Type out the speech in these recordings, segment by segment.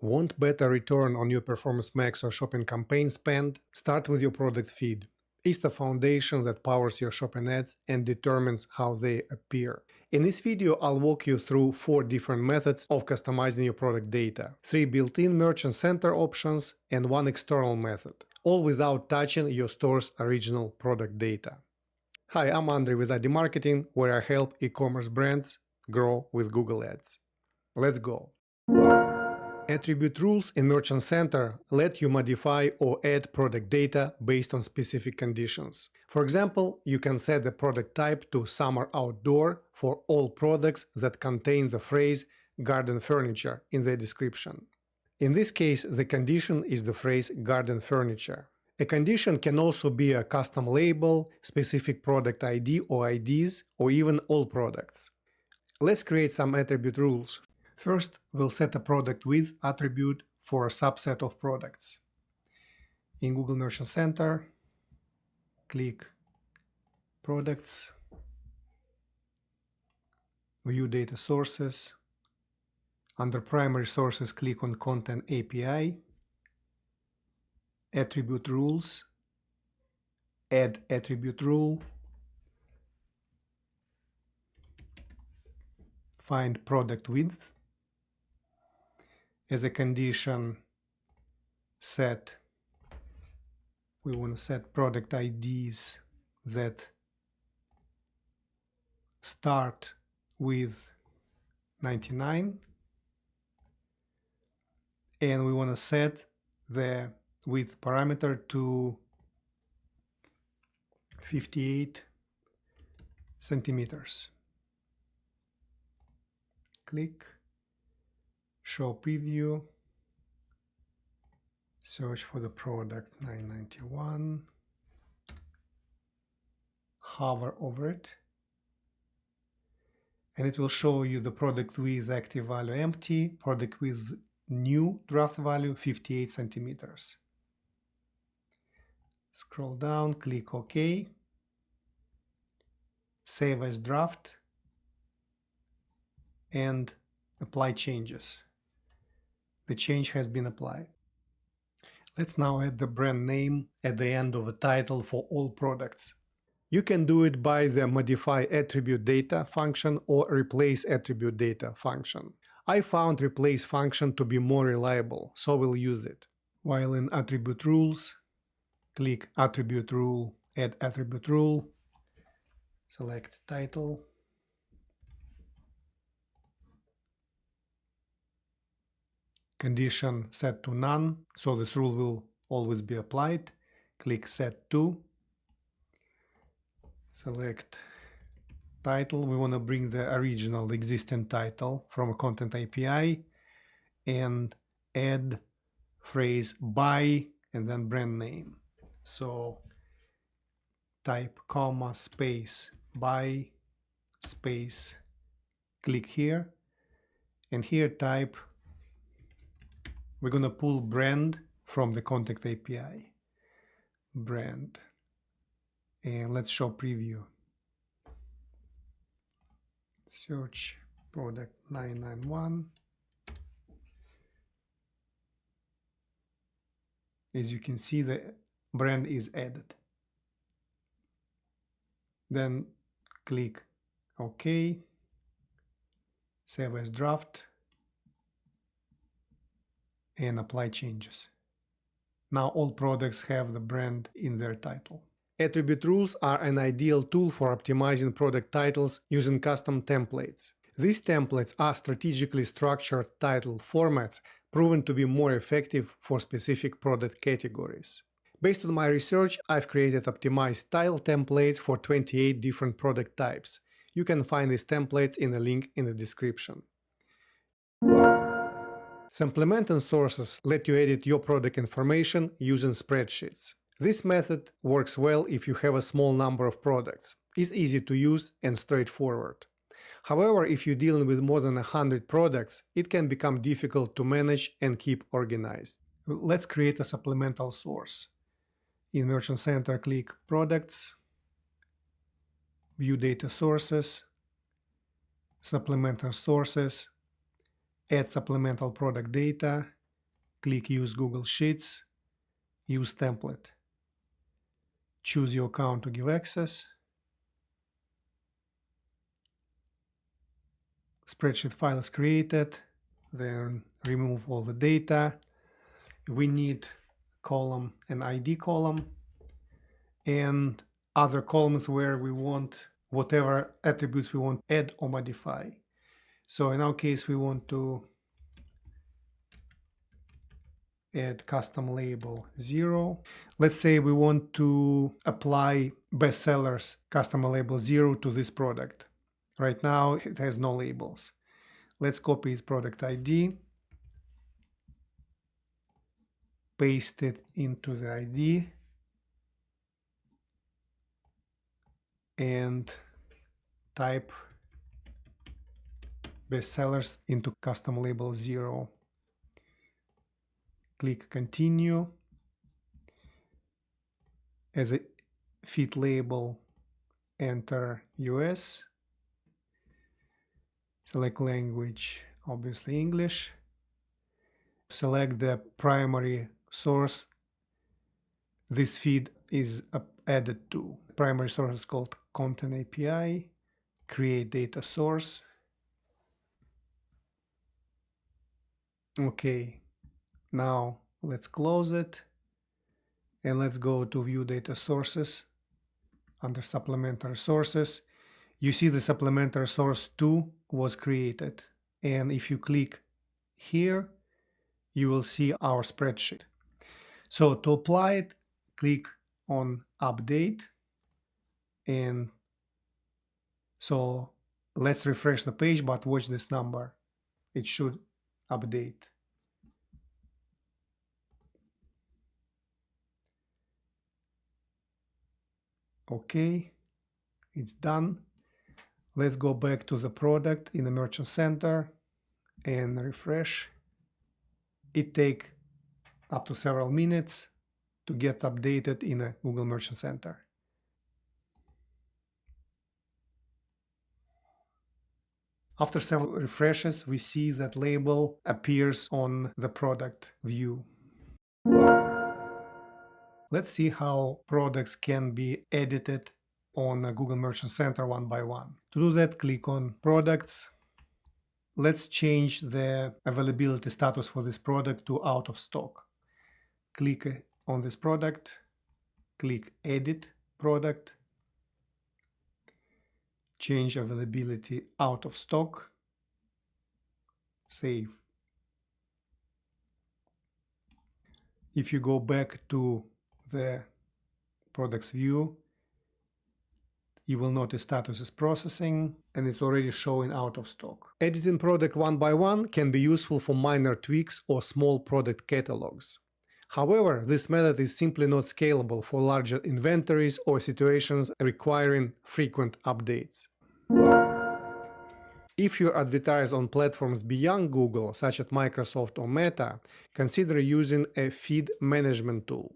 Want better return on your Performance Max or shopping campaign spend? Start with your product feed. It's the foundation that powers your shopping ads and determines how they appear. In this video, I'll walk you through 4 different methods of customizing your product data, 3 built-in Merchant Center options, and 1 external method, all without touching your store's original product data. Hi, I'm Andrey with ID Marketing, where I help e-commerce brands grow with Google Ads. Let's go. Attribute rules in Merchant Center let you modify or add product data based on specific conditions. For example, you can set the product type to Summer Outdoor for all products that contain the phrase garden furniture in their description. In this case, the condition is the phrase garden furniture. A condition can also be a custom label, specific product ID or IDs, or even all products. Let's create some attribute rules. First, we'll set a product with attribute for a subset of products. In Google Merchant Center, click Products, View Data Sources. Under Primary Sources, click on Content API, Attribute Rules, Add Attribute Rule, find Product Width. As a condition, we want to set product IDs that start with 99, and we want to set the width parameter to 58 centimeters. Click Show Preview, search for the product 991, hover over it, and it will show you the product with active value empty, product with new draft value 58 centimeters. Scroll down, click OK, save as draft, and apply changes. The change has been applied. Let's now add the brand name at the end of the title for all products. You can do it by the Modify Attribute Data function or Replace Attribute Data function. I found Replace function to be more reliable, so we'll use it. While in Attribute Rules, click Attribute Rule, Add Attribute Rule, select Title, condition set to none, so this rule will always be applied. Click Set To. Select title. We want to bring the original existing title from a Content API and add phrase by and then brand name. So type comma space by space, click here, and here type, we're going to pull brand from the Content API, brand, and let's show preview. Search product 991. As you can see, the brand is added. Then click OK, save as draft, and apply changes. Now all products have the brand in their title. Attribute rules are an ideal tool for optimizing product titles using custom templates. These templates are strategically structured title formats proven to be more effective for specific product categories. Based on my research, I've created optimized style templates for 28 different product types. You can find these templates in the link in the description. Supplemental Sources let you edit your product information using spreadsheets. This method works well if you have a small number of products. It's easy to use and straightforward. However, if you're dealing with more than 100 products, it can become difficult to manage and keep organized. Let's create a supplemental source. In Merchant Center, click Products, View Data Sources, Supplemental Sources, Add Supplemental Product Data, click Use Google Sheets, Use Template. Choose your account to give access. Spreadsheet file is created, then remove all the data. We need column and ID column and other columns where we want whatever attributes we want to add or modify. So in our case, we want to add custom label 0. Let's say we want to apply bestsellers custom label 0 to this product. Right now it has no labels. Let's copy its product ID, paste it into the ID, and type bestsellers into custom label 0. Click Continue. As a feed label, enter US. Select language, obviously English. Select the primary source this feed is added to. Primary source is called Content API. Create data source. Okay, now let's close it and let's go to View Data Sources. Under Supplemental Sources, you see the Supplemental Source 2 was created. And if you click here, you will see our spreadsheet. So to apply it, click on Update. And so let's refresh the page, but watch this number. It should update. Okay, it's done. Let's go back to the product in the Merchant Center and refresh. It takes up to several minutes to get updated in a Google Merchant Center. After several refreshes, we see that label appears on the product view. Let's see how products can be edited on a Google Merchant Center one by one. To do that, click on Products. Let's change the availability status for this product to out of stock. Click on this product, click Edit Product, change availability out of stock, save. If you go back to the products view, you will notice status is processing and it's already showing out of stock. Editing product one by one can be useful for minor tweaks or small product catalogs. However, this method is simply not scalable for larger inventories or situations requiring frequent updates. If you advertise on platforms beyond Google, such as Microsoft or Meta, consider using a feed management tool.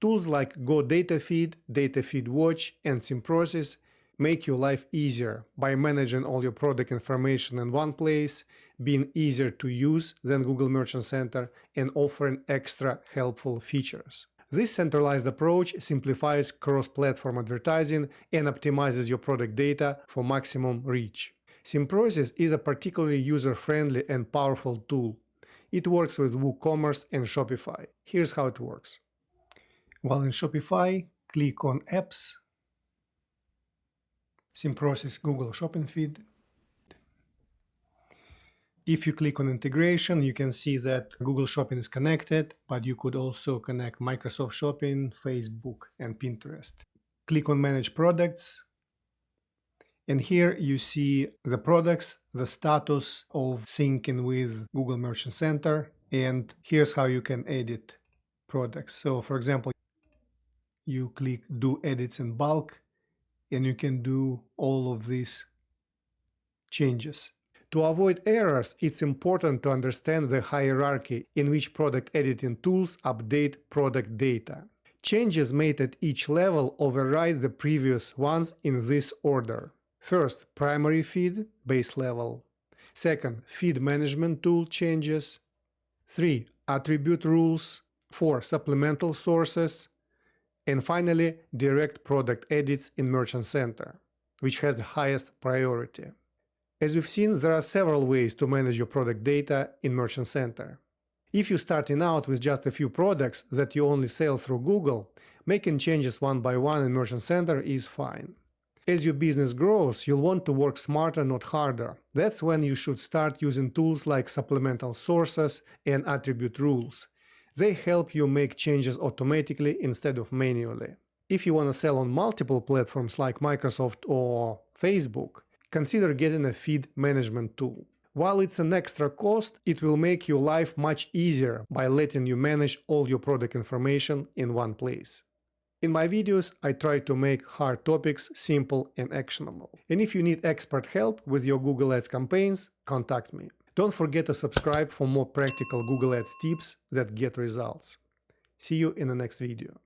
Tools like GoDataFeed, DataFeed Watch, and Symprocess make your life easier by managing all your product information in one place, being easier to use than Google Merchant Center, and offering extra helpful features. This centralized approach simplifies cross-platform advertising and optimizes your product data for maximum reach. Symprocess is a particularly user-friendly and powerful tool. It works with WooCommerce and Shopify. Here's how it works. While in Shopify, click on Apps, Symprocess Google Shopping Feed. If you click on Integration, you can see that Google Shopping is connected, but you could also connect Microsoft Shopping, Facebook, and Pinterest. Click on Manage Products, and here you see the products, the status of syncing with Google Merchant Center, and here's how you can edit products. So for example, you click Do Edits in Bulk, and you can do all of these changes. To avoid errors, it's important to understand the hierarchy in which product editing tools update product data. Changes made at each level override the previous ones in this order. First, primary feed, base level. Second, feed management tool changes. 3. attribute rules, 4 supplemental sources, and finally direct product edits in Merchant Center, which has the highest priority. As we've seen, there are several ways to manage your product data in Merchant Center. If you're starting out with just a few products that you only sell through Google, making changes one by one in Merchant Center is fine. As your business grows, you'll want to work smarter, not harder. That's when you should start using tools like supplemental sources and attribute rules. They help you make changes automatically instead of manually. If you want to sell on multiple platforms like Microsoft or Facebook, consider getting a feed management tool. While it's an extra cost, it will make your life much easier by letting you manage all your product information in one place. In my videos, I try to make hard topics simple and actionable. And if you need expert help with your Google Ads campaigns, contact me. Don't forget to subscribe for more practical Google Ads tips that get results. See you in the next video.